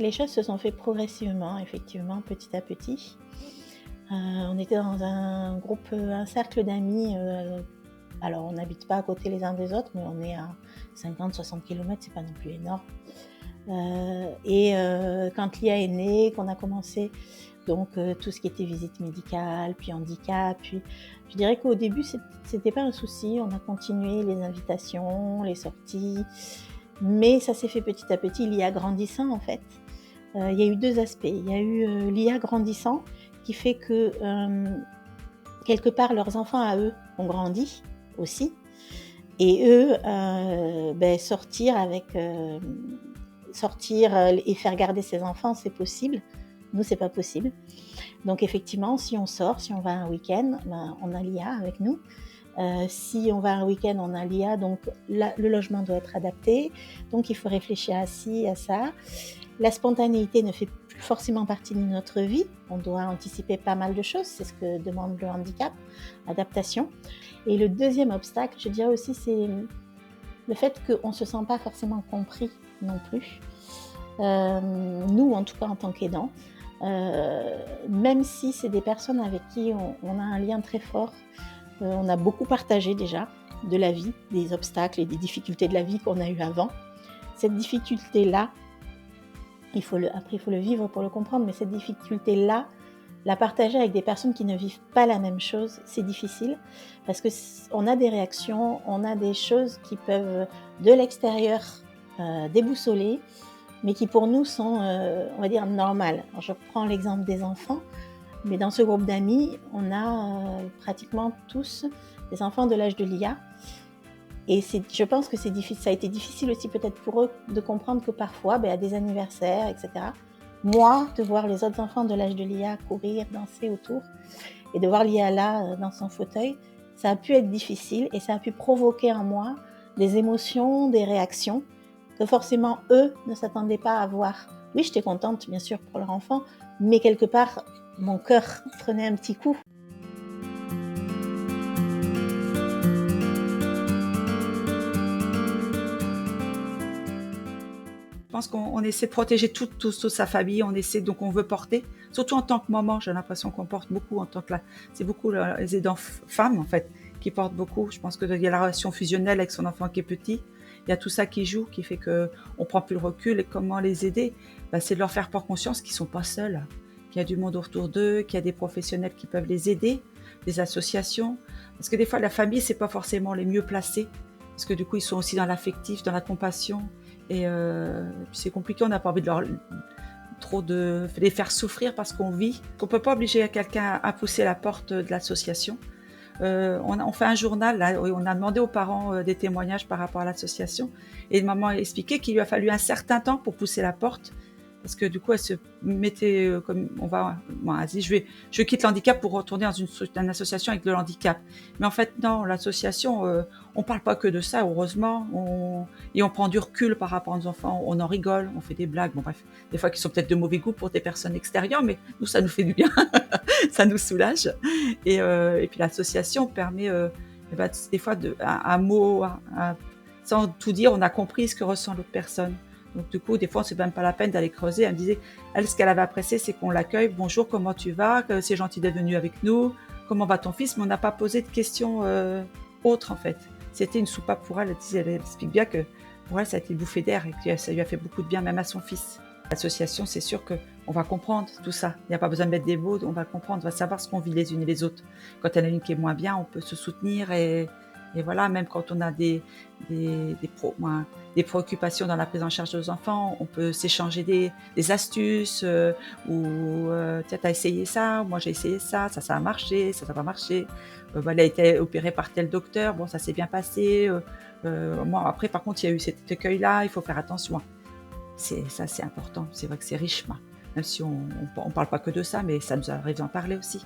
les choses se sont faites progressivement, effectivement, petit à petit. On était dans un groupe, un cercle d'amis, alors on n'habite pas à côté les uns des autres, mais on est à 50-60 kilomètres, c'est pas non plus énorme. Quand Lia est née, qu'on a commencé donc tout ce qui était visite médicale, puis handicap, puis je dirais qu'au début c'était pas un souci, on a continué les invitations, les sorties, mais ça s'est fait petit à petit, Lia grandissant en fait. Il y a eu 2 aspects. Il y a eu, Lia grandissant qui fait que, quelque part leurs enfants à eux ont grandi aussi et eux, sortir et faire garder ses enfants, c'est possible. Nous, c'est pas possible. Donc effectivement, si on sort, si on va un week-end, on a Lia avec nous. Si on va un week-end, on a Lia, donc le logement doit être adapté. Donc il faut réfléchir à ci, à ça. La spontanéité ne fait plus forcément partie de notre vie. On doit anticiper pas mal de choses. C'est ce que demande le handicap, adaptation. Et le deuxième obstacle, je dirais aussi, c'est le fait qu'on ne se sent pas forcément compris non plus. Nous, en tout cas en tant qu'aidants, même si c'est des personnes avec qui on a un lien très fort, on a beaucoup partagé déjà de la vie, des obstacles et des difficultés de la vie qu'on a eues avant. Cette difficulté-là, il faut le vivre pour le comprendre, mais cette difficulté-là, la partager avec des personnes qui ne vivent pas la même chose, c'est difficile parce qu'on a des réactions, on a des choses qui peuvent de l'extérieur déboussoler, mais qui pour nous sont, on va dire, normales. Alors, je prends l'exemple des enfants, mais dans ce groupe d'amis, on a pratiquement tous des enfants de l'âge de Lia. Et je pense que ça a été difficile aussi peut-être pour eux de comprendre que parfois, à des anniversaires, etc., moi, de voir les autres enfants de l'âge de Lia courir, danser autour, et de voir Lia là, dans son fauteuil, ça a pu être difficile et ça a pu provoquer en moi des émotions, des réactions que forcément eux ne s'attendaient pas à voir. Oui, j'étais contente, bien sûr, pour leur enfant, mais quelque part, mon cœur prenait un petit coup. Je pense qu'on essaie de protéger toute sa famille, donc on veut porter, surtout en tant que maman, j'ai l'impression qu'on porte beaucoup c'est beaucoup les aidants femmes en fait, qui portent beaucoup. Je pense qu'il y a la relation fusionnelle avec son enfant qui est petit, il y a tout ça qui joue, qui fait qu'on prend plus le recul. Et comment les aider? C'est de leur faire prendre conscience qu'ils sont pas seuls, qu'il y a du monde autour d'eux, qu'il y a des professionnels qui peuvent les aider, des associations, parce que des fois la famille c'est pas forcément les mieux placés, parce que du coup ils sont aussi dans l'affectif, dans la compassion. Et puis c'est compliqué, on n'a pas envie de les faire souffrir parce qu'on vit. On ne peut pas obliger quelqu'un à pousser la porte de l'association. On fait un journal, là, où on a demandé aux parents des témoignages par rapport à l'association. Et maman a expliqué qu'il lui a fallu un certain temps pour pousser la porte. Parce que du coup, elle se mettait comme je quitte l'handicap pour retourner dans une association avec le handicap. Mais en fait, non, l'association, on parle pas que de ça, heureusement. Et on prend du recul par rapport à nos enfants. On en rigole, on fait des blagues. Bon, bref, des fois qui sont peut-être de mauvais goût pour des personnes extérieures, mais nous, ça nous fait du bien. Ça nous soulage. Et puis l'association permet, des fois, un mot, sans tout dire, on a compris ce que ressent l'autre personne. Donc du coup, des fois, c'est même pas la peine d'aller creuser. Elle me disait, ce qu'elle avait apprécié, c'est qu'on l'accueille. Bonjour, comment tu vas? C'est gentil d'être venu avec nous. Comment va ton fils? Mais on n'a pas posé de questions autres, en fait. C'était une soupape pour elle. Elle explique bien que pour elle, ça a été une bouffée d'air et que ça lui a fait beaucoup de bien, même à son fils. L'association, c'est sûr qu'on va comprendre tout ça. Il n'y a pas besoin de mettre des mots, on va comprendre, on va savoir ce qu'on vit les unes et les autres. Quand il y en a une qui est moins bien, on peut se soutenir et voilà, même quand on a des préoccupations dans la prise en charge de nos enfants, on peut s'échanger des astuces tiens, t'as essayé ça, moi j'ai essayé ça a marché, ça n'a pas marché. Elle a été opérée par tel docteur, bon ça s'est bien passé. Moi après par contre il y a eu cet écueil-là, il faut faire attention. C'est important, c'est vrai que c'est riche, même si on parle pas que de ça, mais ça nous arrive d'en parler aussi.